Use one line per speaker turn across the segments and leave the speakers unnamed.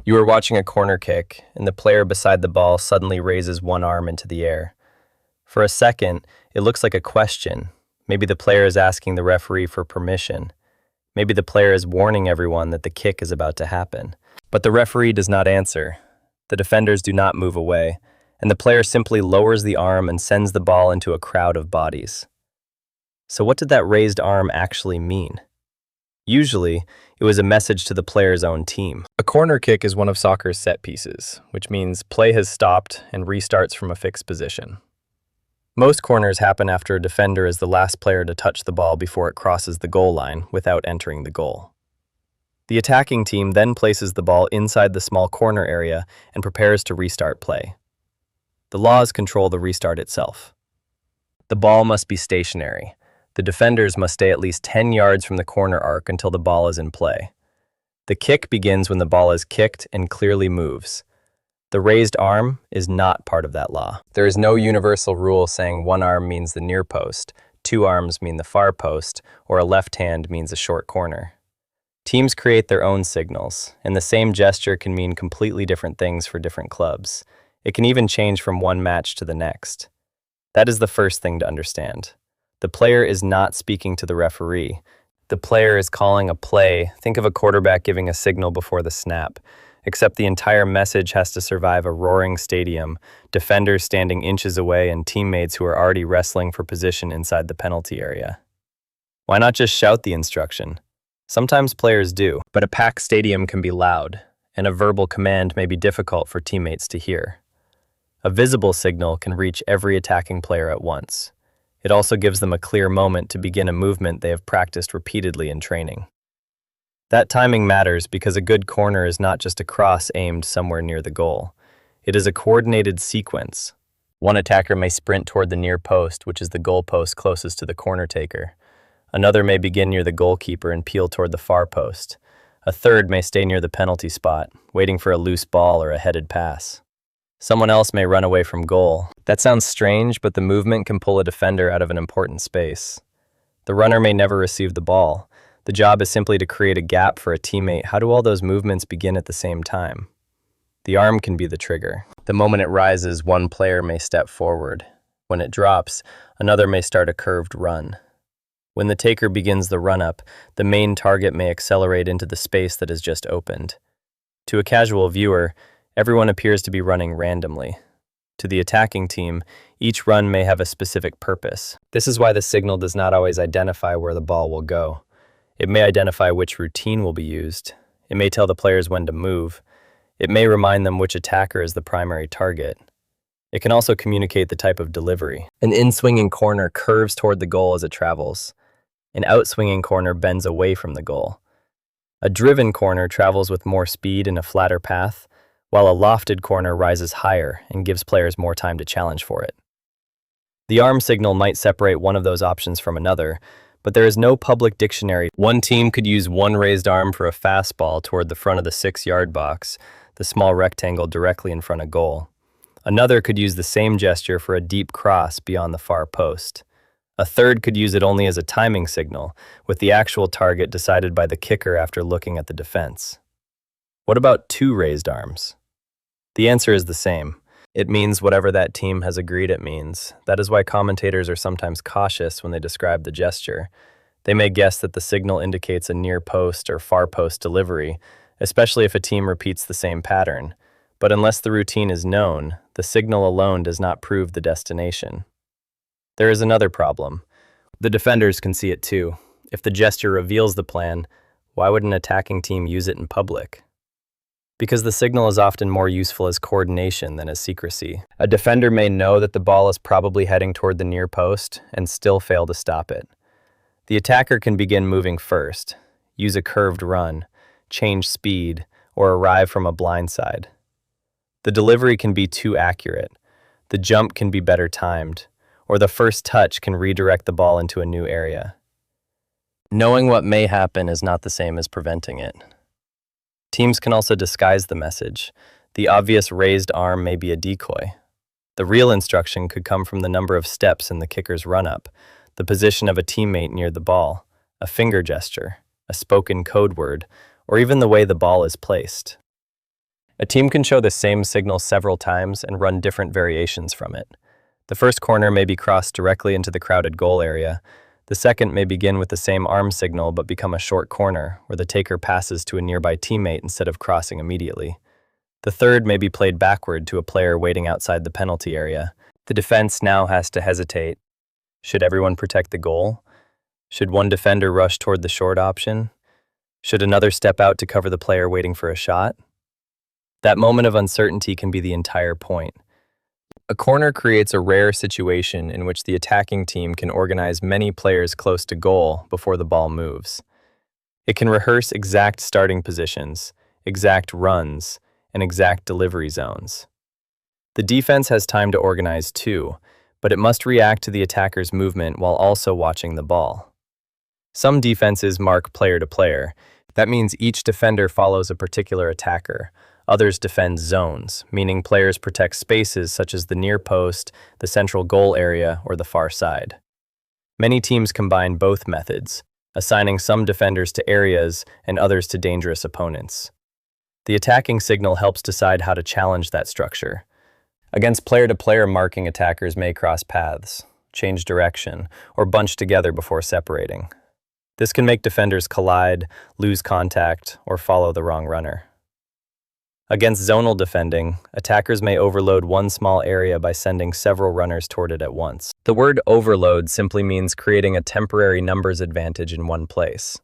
You are watching a corner kick, and the player beside the ball suddenly raises one arm into the air. For a second, it looks like a question. Maybe the player is asking the referee for permission. Maybe the player is warning everyone that the kick is about to happen. But the referee does not answer. The defenders do not move away, and the player simply lowers the arm and sends the ball into a crowd of bodies. So what did that raised arm actually mean? Usually, it was a message to the player's own team. A corner kick is one of soccer's set pieces, which means play has stopped and restarts from a fixed position. Most corners happen after a defender is the last player to touch the ball before it crosses the goal line without entering the goal. The attacking team then places the ball inside the small corner area and prepares to restart play. The laws control the restart itself. The ball must be stationary. The defenders must stay at least 10 yards from the corner arc until the ball is in play. The kick begins when the ball is kicked and clearly moves. The raised arm is not part of that law. There is no universal rule saying one arm means the near post, two arms mean the far post, or a left hand means a short corner. Teams create their own signals, and the same gesture can mean completely different things for different clubs. It can even change from one match to the next. That is the first thing to understand. The player is not speaking to the referee. The player is calling a play. Think of a quarterback giving a signal before the snap. Except the entire message has to survive a roaring stadium, defenders standing inches away, and teammates who are already wrestling for position inside the penalty area. Why not just shout the instruction? Sometimes players do, but a packed stadium can be loud, and a verbal command may be difficult for teammates to hear. A visible signal can reach every attacking player at once. It also gives them a clear moment to begin a movement they have practiced repeatedly in training. That timing matters because a good corner is not just a cross aimed somewhere near the goal. It is a coordinated sequence. One attacker may sprint toward the near post, which is the goal post closest to the corner taker. Another may begin near the goalkeeper and peel toward the far post. A third may stay near the penalty spot, waiting for a loose ball or a headed pass. Someone else may run away from goal. That sounds strange, but the movement can pull a defender out of an important space. The runner may never receive the ball. The job is simply to create a gap for a teammate. How do all those movements begin at the same time? The arm can be the trigger. The moment it rises, one player may step forward. When it drops, another may start a curved run. When the taker begins the run-up, the main target may accelerate into the space that has just opened. To a casual viewer, everyone appears to be running randomly. To the attacking team, each run may have a specific purpose. This is why the signal does not always identify where the ball will go. It may identify which routine will be used. It may tell the players when to move. It may remind them which attacker is the primary target. It can also communicate the type of delivery. An in-swinging corner curves toward the goal as it travels. An out-swinging corner bends away from the goal. A driven corner travels with more speed in a flatter path, while a lofted corner rises higher and gives players more time to challenge for it. The arm signal might separate one of those options from another, but there is no public dictionary. One team could use one raised arm for a fastball toward the front of the 6-yard box, the small rectangle directly in front of goal. Another could use the same gesture for a deep cross beyond the far post. A third could use it only as a timing signal, with the actual target decided by the kicker after looking at the defense. What about two raised arms? The answer is the same. It means whatever that team has agreed it means. That is why commentators are sometimes cautious when they describe the gesture. They may guess that the signal indicates a near post or far post delivery, especially if a team repeats the same pattern. But unless the routine is known, the signal alone does not prove the destination. There is another problem. The defenders can see it too. If the gesture reveals the plan, why would an attacking team use it in public? Because the signal is often more useful as coordination than as secrecy. A defender may know that the ball is probably heading toward the near post and still fail to stop it. The attacker can begin moving first, use a curved run, change speed, or arrive from a blind side. The delivery can be too accurate, the jump can be better timed, or the first touch can redirect the ball into a new area. Knowing what may happen is not the same as preventing it. Teams can also disguise the message. The obvious raised arm may be a decoy. The real instruction could come from the number of steps in the kicker's run-up, the position of a teammate near the ball, a finger gesture, a spoken code word, or even the way the ball is placed. A team can show the same signal several times and run different variations from it. The first corner may be crossed directly into the crowded goal area. The second may begin with the same arm signal but become a short corner, where the taker passes to a nearby teammate instead of crossing immediately. The third may be played backward to a player waiting outside the penalty area. The defense now has to hesitate. Should everyone protect the goal? Should one defender rush toward the short option? Should another step out to cover the player waiting for a shot? That moment of uncertainty can be the entire point. A corner creates a rare situation in which the attacking team can organize many players close to goal before the ball moves. It can rehearse exact starting positions, exact runs, and exact delivery zones. The defense has time to organize too, but it must react to the attacker's movement while also watching the ball. Some defenses mark player to player. That means each defender follows a particular attacker. Others defend zones, meaning players protect spaces such as the near post, the central goal area, or the far side. Many teams combine both methods, assigning some defenders to areas and others to dangerous opponents. The attacking signal helps decide how to challenge that structure. Against player-to-player marking, attackers may cross paths, change direction, or bunch together before separating. This can make defenders collide, lose contact, or follow the wrong runner. Against zonal defending, attackers may overload one small area by sending several runners toward it at once. The word overload simply means creating a temporary numbers advantage in one place.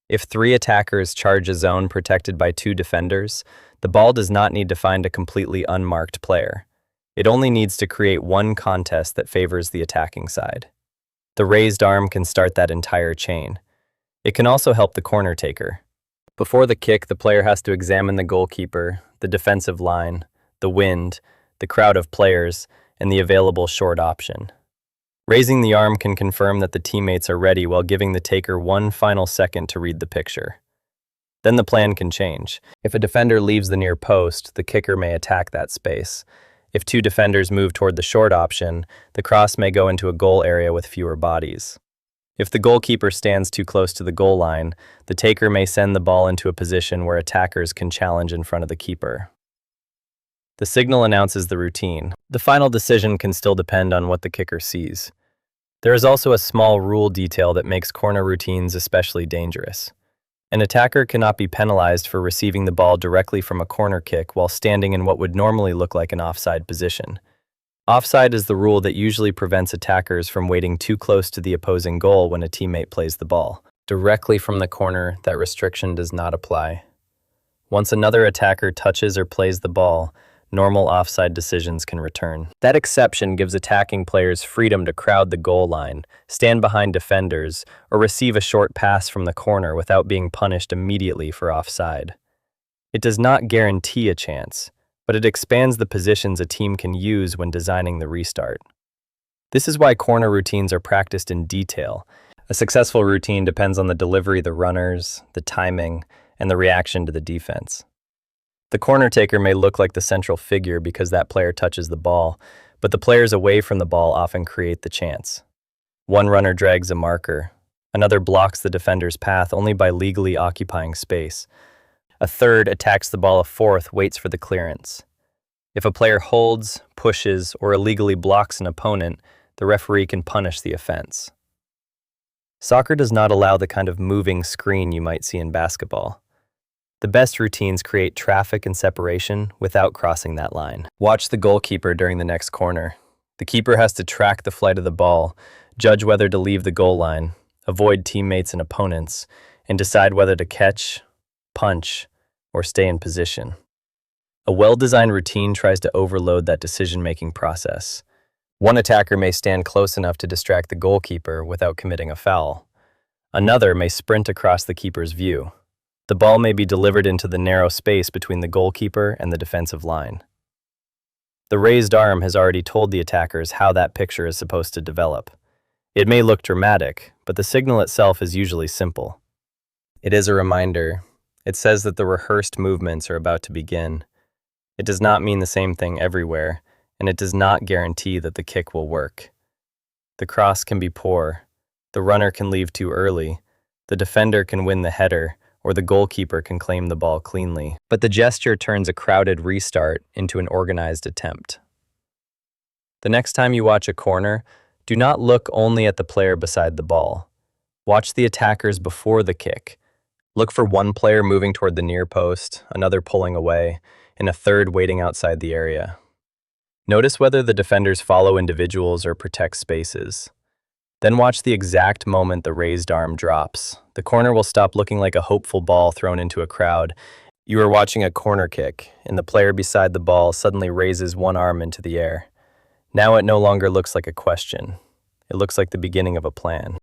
If 3 attackers charge a zone protected by 2 defenders, the ball does not need to find a completely unmarked player. It only needs to create one contest that favors the attacking side. The raised arm can start that entire chain. It can also help the corner taker. Before the kick, the player has to examine the goalkeeper, the defensive line, the wind, the crowd of players, and the available short option. Raising the arm can confirm that the teammates are ready while giving the taker one final second to read the picture. Then the plan can change. If a defender leaves the near post, the kicker may attack that space. If 2 defenders move toward the short option, the cross may go into a goal area with fewer bodies. If the goalkeeper stands too close to the goal line, the taker may send the ball into a position where attackers can challenge in front of the keeper. The signal announces the routine. The final decision can still depend on what the kicker sees. There is also a small rule detail that makes corner routines especially dangerous. An attacker cannot be penalized for receiving the ball directly from a corner kick while standing in what would normally look like an offside position. Offside is the rule that usually prevents attackers from waiting too close to the opposing goal when a teammate plays the ball. Directly from the corner, that restriction does not apply. Once another attacker touches or plays the ball, normal offside decisions can return. That exception gives attacking players freedom to crowd the goal line, stand behind defenders, or receive a short pass from the corner without being punished immediately for offside. It does not guarantee a chance, but it expands the positions a team can use when designing the restart. This is why corner routines are practiced in detail. A successful routine depends on the delivery of the runners, the timing, and the reaction to the defense. The corner taker may look like the central figure because that player touches the ball, but the players away from the ball often create the chance. One runner drags a marker. Another blocks the defender's path only by legally occupying space. A third attacks the ball. A fourth waits for the clearance. If a player holds, pushes, or illegally blocks an opponent, the referee can punish the offense. Soccer does not allow the kind of moving screen you might see in basketball. The best routines create traffic and separation without crossing that line. Watch the goalkeeper during the next corner. The keeper has to track the flight of the ball, judge whether to leave the goal line, avoid teammates and opponents, and decide whether to catch, punch, or stay in position. A well-designed routine tries to overload that decision-making process. One attacker may stand close enough to distract the goalkeeper without committing a foul. Another may sprint across the keeper's view. The ball may be delivered into the narrow space between the goalkeeper and the defensive line. The raised arm has already told the attackers how that picture is supposed to develop. It may look dramatic, but the signal itself is usually simple. It is a reminder. It says that the rehearsed movements are about to begin. It does not mean the same thing everywhere, and it does not guarantee that the kick will work. The cross can be poor, the runner can leave too early, the defender can win the header, or the goalkeeper can claim the ball cleanly. But the gesture turns a crowded restart into an organized attempt. The next time you watch a corner, do not look only at the player beside the ball. Watch the attackers before the kick. Look for one player moving toward the near post, another pulling away, and a third waiting outside the area. Notice whether the defenders follow individuals or protect spaces. Then watch the exact moment the raised arm drops. The corner will stop looking like a hopeful ball thrown into a crowd. You are watching a corner kick, and the player beside the ball suddenly raises one arm into the air. Now it no longer looks like a question. It looks like the beginning of a plan.